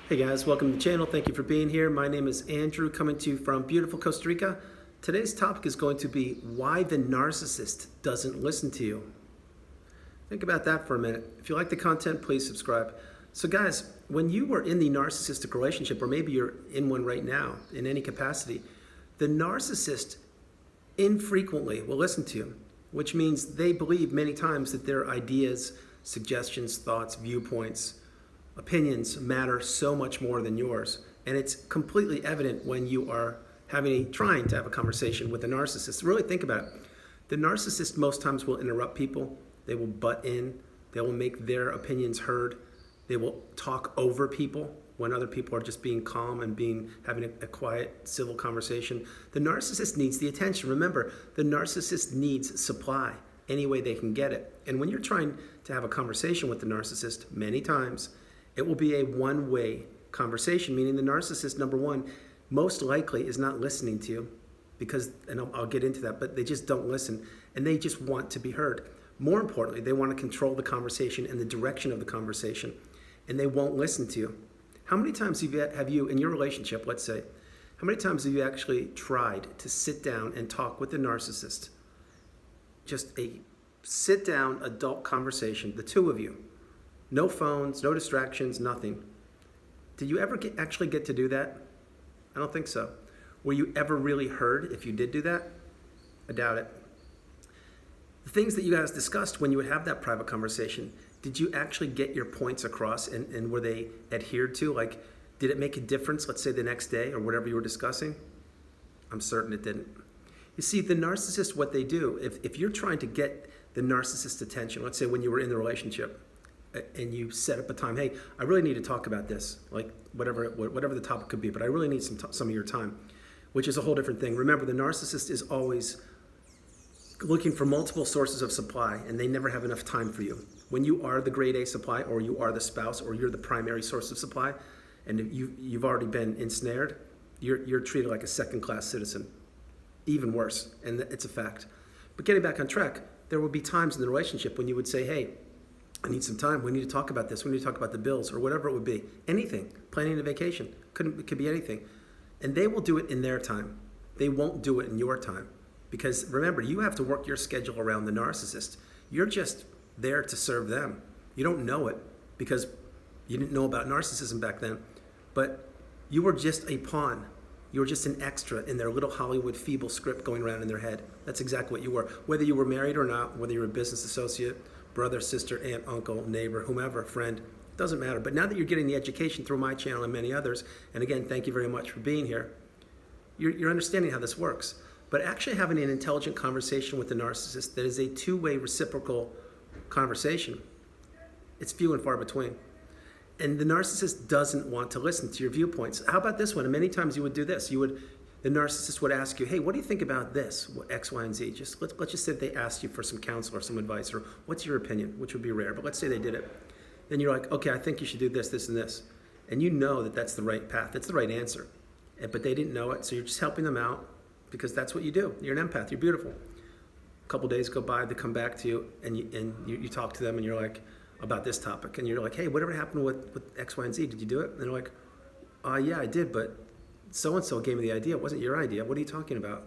Hey guys, welcome to the channel. Thank you for being here. My name is Andrew, coming to you from beautiful Costa Rica. Today's topic is going to be why the narcissist doesn't listen to you. Think about that for a minute. If you like the content, please subscribe. So guys, when you were in the narcissistic relationship, or maybe you're in one right now, in any capacity, the narcissist infrequently will listen to you, which means they believe many times that their ideas, suggestions, thoughts, viewpoints, opinions matter so much more than yours. And it's completely evident when you are trying to have a conversation with a narcissist. Really think about it. The narcissist most times will interrupt people. They will butt in. They will make their opinions heard. They will talk over people when other people are just being calm and having a quiet, civil conversation. The narcissist needs the attention. Remember, the narcissist needs supply any way they can get it. And when you're trying to have a conversation with the narcissist, many times, it will be a one-way conversation, meaning the narcissist, number one, most likely is not listening to you because, and I'll get into that, but they just don't listen and they just want to be heard. More importantly, they want to control the conversation and the direction of the conversation, and they won't listen to you. How many times have you, in your relationship, let's say, how many times have you actually tried to sit down and talk with the narcissist? Just a sit-down adult conversation, the two of you. No phones, no distractions, nothing. Did you ever actually get to do that? I don't think so. Were you ever really heard if you did do that? I doubt it. The things that you guys discussed when you would have that private conversation, did you actually get your points across and were they adhered to? Like, did it make a difference, let's say the next day or whatever you were discussing? I'm certain it didn't. You see, the narcissist, what they do, if you're trying to get the narcissist's attention, let's say when you were in the relationship, and you set up a time, hey, I really need to talk about this, like whatever the topic could be, but I really need some of your time, which is a whole different thing. Remember, the narcissist is always looking for multiple sources of supply, and they never have enough time for you. When you are the grade A supply, or you are the spouse, or you're the primary source of supply, and you've already been ensnared, you're treated like a second-class citizen, even worse, and it's a fact. But getting back on track, there will be times in the relationship when you would say, hey, I need some time. We need to talk about this. We need to talk about the bills or whatever it would be. Anything. Planning a vacation. It could be anything. And they will do it in their time. They won't do it in your time. Because remember, you have to work your schedule around the narcissist. You're just there to serve them. You don't know it because you didn't know about narcissism back then. But you were just a pawn. You were just an extra in their little Hollywood feeble script going around in their head. That's exactly what you were. Whether you were married or not, whether you were a business associate, brother, sister, aunt, uncle, neighbor, whomever, friend, doesn't matter. But now that you're getting the education through my channel and many others, and again, thank you very much for being here, you're understanding how this works. But actually having an intelligent conversation with the narcissist that is a two-way reciprocal conversation, it's few and far between. And the narcissist doesn't want to listen to your viewpoints. How about this one? And many times you would do this. The narcissist would ask you, hey, what do you think about this, X, Y, and Z? Let's just say they asked you for some counsel or some advice, or what's your opinion, which would be rare, but let's say they did it. Then you're like, okay, I think you should do this, this, and this. And you know that that's the right path, that's the right answer. But they didn't know it, so you're just helping them out because that's what you do. You're an empath, you're beautiful. A couple days go by, they come back to you, and you talk to them, and you're like, about this topic. And you're like, hey, whatever happened with X, Y, and Z? Did you do it? And they're like, yeah, I did, but so-and-so gave me the idea. It wasn't your idea. What are you talking about?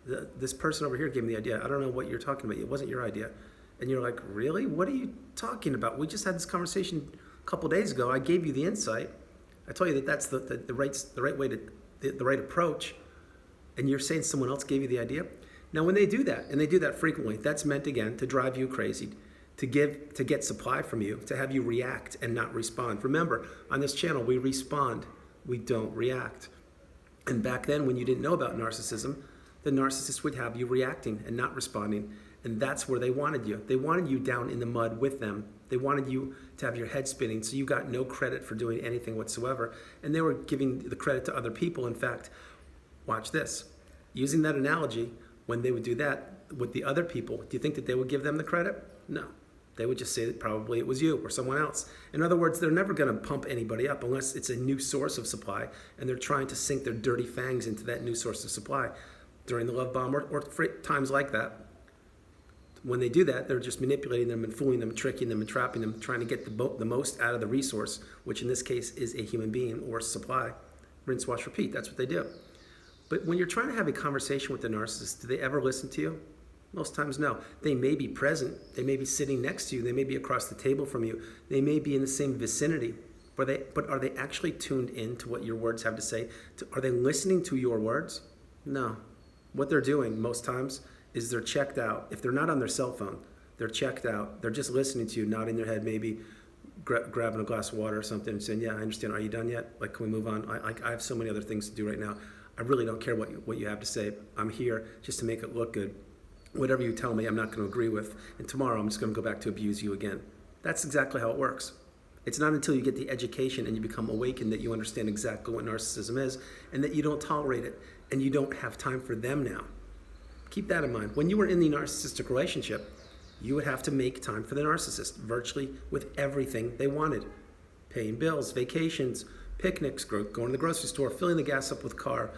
This person over here gave me the idea. I don't know what you're talking about. It wasn't your idea. And you're like, really? What are you talking about? We just had this conversation a couple days ago. I gave you the insight. I told you that that's the right way the right approach. And you're saying someone else gave you the idea? Now, when they do that, and they do that frequently, that's meant, again, to drive you crazy, to get supply from you, to have you react and not respond. Remember, on this channel, we respond. We don't react. And back then, when you didn't know about narcissism, the narcissist would have you reacting and not responding. And that's where they wanted you. They wanted you down in the mud with them. They wanted you to have your head spinning, so you got no credit for doing anything whatsoever. And they were giving the credit to other people. In fact, watch this. Using that analogy, when they would do that with the other people, do you think that they would give them the credit? No. They would just say that probably it was you or someone else. In other words, they're never going to pump anybody up unless it's a new source of supply and they're trying to sink their dirty fangs into that new source of supply during the love bomb or times like that. When they do that, they're just manipulating them and fooling them, tricking them and trapping them, trying to get the most out of the resource, which in this case is a human being or supply. Rinse, wash, repeat. That's what they do. But when you're trying to have a conversation with the narcissist, do they ever listen to you? Most times, no. They may be present. They may be sitting next to you. They may be across the table from you. They may be in the same vicinity. But are they actually tuned in to what your words have to say? Are they listening to your words? No. What they're doing most times is they're checked out. If they're not on their cell phone, they're checked out. They're just listening to you, nodding their head, maybe grabbing a glass of water or something and saying, yeah, I understand. Are you done yet? Like, can we move on? I have so many other things to do right now. I really don't care what you have to say. I'm here just to make it look good. Whatever you tell me, I'm not going to agree with. And tomorrow, I'm just going to go back to abuse you again. That's exactly how it works. It's not until you get the education and you become awakened that you understand exactly what narcissism is and that you don't tolerate it and you don't have time for them now. Keep that in mind. When you were in the narcissistic relationship, you would have to make time for the narcissist virtually with everything they wanted. Paying bills, vacations, picnics, going to the grocery store, filling the gas up with car,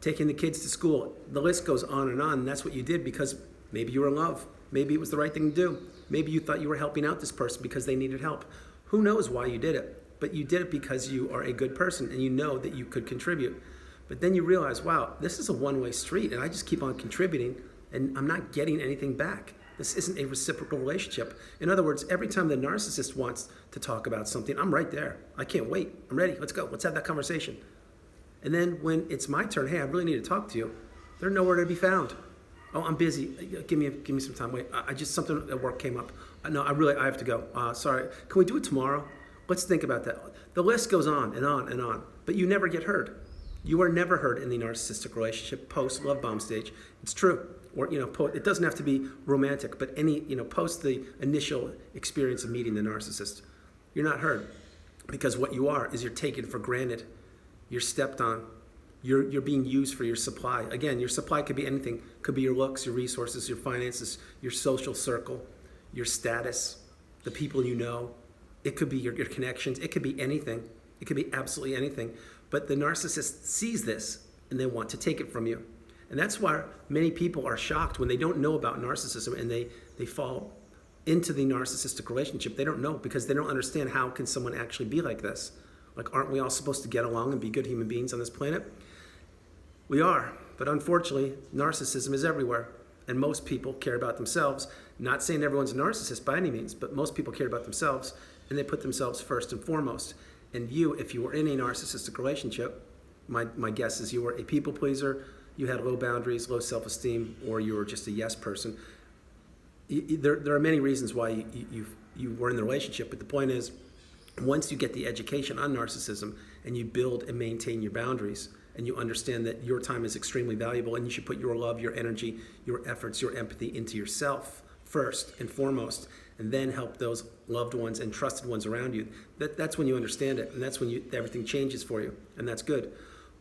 taking the kids to school. The list goes on and on. And that's what you did because maybe you were in love. Maybe it was the right thing to do. Maybe you thought you were helping out this person because they needed help. Who knows why you did it? But you did it because you are a good person and you know that you could contribute. But then you realize, wow, this is a one-way street and I just keep on contributing and I'm not getting anything back. This isn't a reciprocal relationship. In other words, every time the narcissist wants to talk about something, I'm right there. I can't wait. I'm ready. Let's go. Let's have that conversation. And then when it's my turn, hey, I really need to talk to you, they're nowhere to be found. Oh, I'm busy. Give me some time. Wait, something at work came up. No, I have to go. Sorry. Can we do it tomorrow? Let's think about that. The list goes on and on and on, but you never get heard. You are never heard in the narcissistic relationship post love bomb stage. It's true. Or, it doesn't have to be romantic, but post the initial experience of meeting the narcissist, you're not heard because what you are is you're taken for granted. You're stepped on. You're being used for your supply. Again, your supply could be anything. Could be your looks, your resources, your finances, your social circle, your status, the people you know. It could be your connections. It could be anything. It could be absolutely anything. But the narcissist sees this and they want to take it from you. And that's why many people are shocked when they don't know about narcissism and they fall into the narcissistic relationship. They don't know because they don't understand how can someone actually be like this. Like, aren't we all supposed to get along and be good human beings on this planet? We are, but unfortunately, narcissism is everywhere. And most people care about themselves. Not saying everyone's a narcissist by any means, but most people care about themselves and they put themselves first and foremost. And you, if you were in a narcissistic relationship, my guess is you were a people pleaser, you had low boundaries, low self-esteem, or you were just a yes person. There are many reasons why you were in the relationship, but the point is, once you get the education on narcissism and you build and maintain your boundaries and you understand that your time is extremely valuable and you should put your love, your energy, your efforts, your empathy into yourself first and foremost, and then help those loved ones and trusted ones around you, that's when you understand it and that's when everything changes for you, and that's good.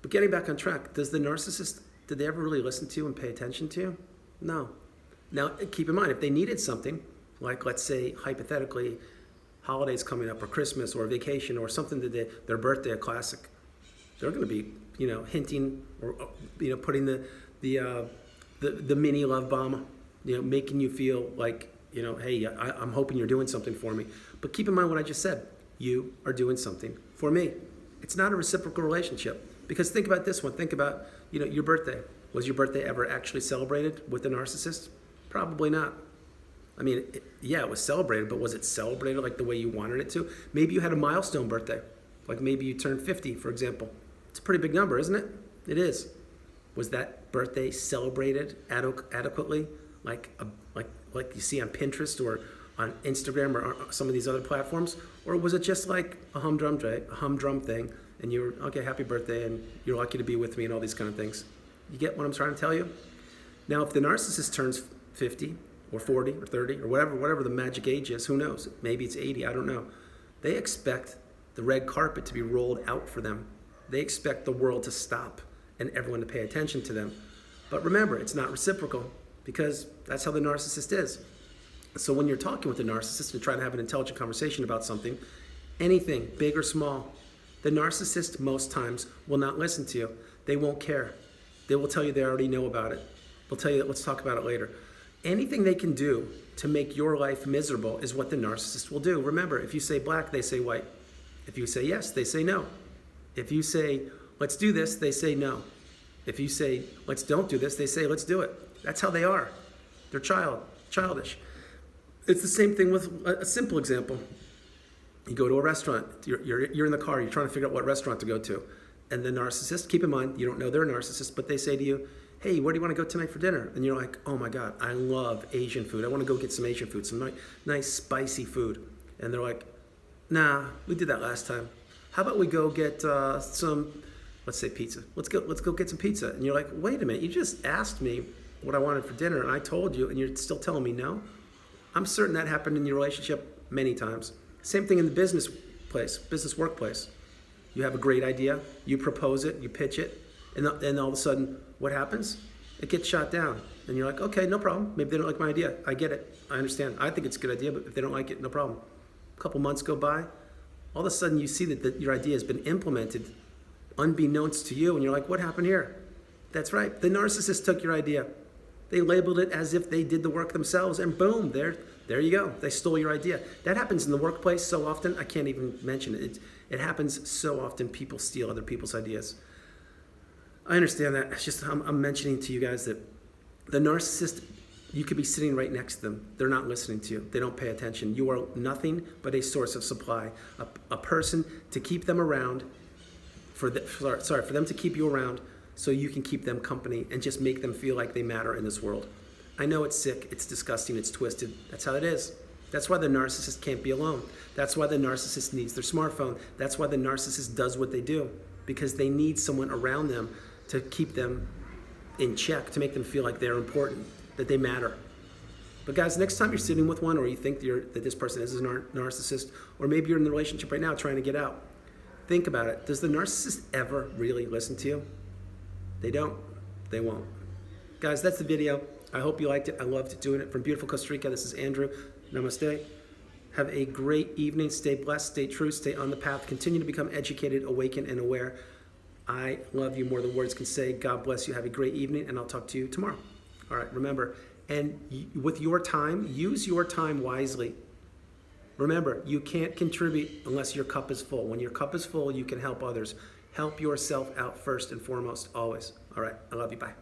But getting back on track, did they ever really listen to you and pay attention to you? No. Now, keep in mind, if they needed something, like let's say hypothetically, holidays coming up or Christmas or vacation or something that their birthday, a classic, they're going to be, hinting or, putting the mini love bomb, making you feel like, hey, I'm hoping you're doing something for me. But keep in mind what I just said. You are doing something for me. It's not a reciprocal relationship. Because think about this one. Think about, your birthday. Was your birthday ever actually celebrated with a narcissist? Probably not. I mean, it was celebrated, but was it celebrated like the way you wanted it to? Maybe you had a milestone birthday. Like maybe you turned 50, for example. It's a pretty big number, isn't it? It is. Was that birthday celebrated adequately? Like you see on Pinterest or on Instagram or on some of these other platforms? Or was it just like a humdrum thing? And you were, okay, happy birthday, and you're lucky to be with me and all these kind of things. You get what I'm trying to tell you? Now, if the narcissist turns 50 or 40 or 30 or whatever the magic age is, who knows? Maybe it's 80, I don't know. They expect the red carpet to be rolled out for them. They expect the world to stop and everyone to pay attention to them. But remember, it's not reciprocal because that's how the narcissist is. So when you're talking with the narcissist and trying to have an intelligent conversation about something, anything, big or small, the narcissist most times will not listen to you. They won't care. They will tell you they already know about it. They'll tell you, let's talk about it later. Anything they can do to make your life miserable is what the narcissist will do. Remember, if you say black, they say white. If you say yes, they say no. If you say, let's do this, they say no. If you say, let's don't do this, they say, let's do it. That's how they are. They're childish. It's the same thing with a simple example. You go to a restaurant, you're in the car, you're trying to figure out what restaurant to go to. And the narcissist, keep in mind, you don't know they're a narcissist, but they say to you, hey, where do you want to go tonight for dinner? And you're like, oh my God, I love Asian food. I want to go get some Asian food, some nice spicy food. And they're like, nah, we did that last time. How about we go get some, let's say pizza. Let's go get some pizza. And you're like, wait a minute, you just asked me what I wanted for dinner and I told you and you're still telling me no? I'm certain that happened in your relationship many times. Same thing in the business workplace. You have a great idea, you propose it, you pitch it, and then all of a sudden, what happens? It gets shot down. And you're like, okay, no problem. Maybe they don't like my idea. I get it. I understand. I think it's a good idea, but if they don't like it, no problem. A couple months go by. All of a sudden, you see that your idea has been implemented unbeknownst to you, and you're like, what happened here? That's right. The narcissist took your idea. They labeled it as if they did the work themselves, and boom, there you go. They stole your idea. That happens in the workplace so often, I can't even mention it. It happens so often, people steal other people's ideas. I understand that. It's just I'm mentioning to you guys that the narcissist, you could be sitting right next to them. They're not listening to you. They don't pay attention. You are nothing but a source of supply, a person to keep them around, for them to keep you around so you can keep them company and just make them feel like they matter in this world. I know it's sick, it's disgusting, it's twisted. That's how it is. That's why the narcissist can't be alone. That's why the narcissist needs their smartphone. That's why the narcissist does what they do, because they need someone around them to keep them in check, to make them feel like they're important, that they matter. But guys, next time you're sitting with one or you think that this person is a narcissist, or maybe you're in the relationship right now trying to get out, think about it. Does the narcissist ever really listen to you? They don't. They won't. Guys, that's the video. I hope you liked it. I loved doing it. From beautiful Costa Rica, this is Andrew. Namaste. Have a great evening. Stay blessed, stay true, stay on the path. Continue to become educated, awakened, and aware. I love you more than words can say. God bless you. Have a great evening, and I'll talk to you tomorrow. All right, remember, and with your time, use your time wisely. Remember, you can't contribute unless your cup is full. When your cup is full, you can help others. Help yourself out first and foremost, always. All right, I love you. Bye.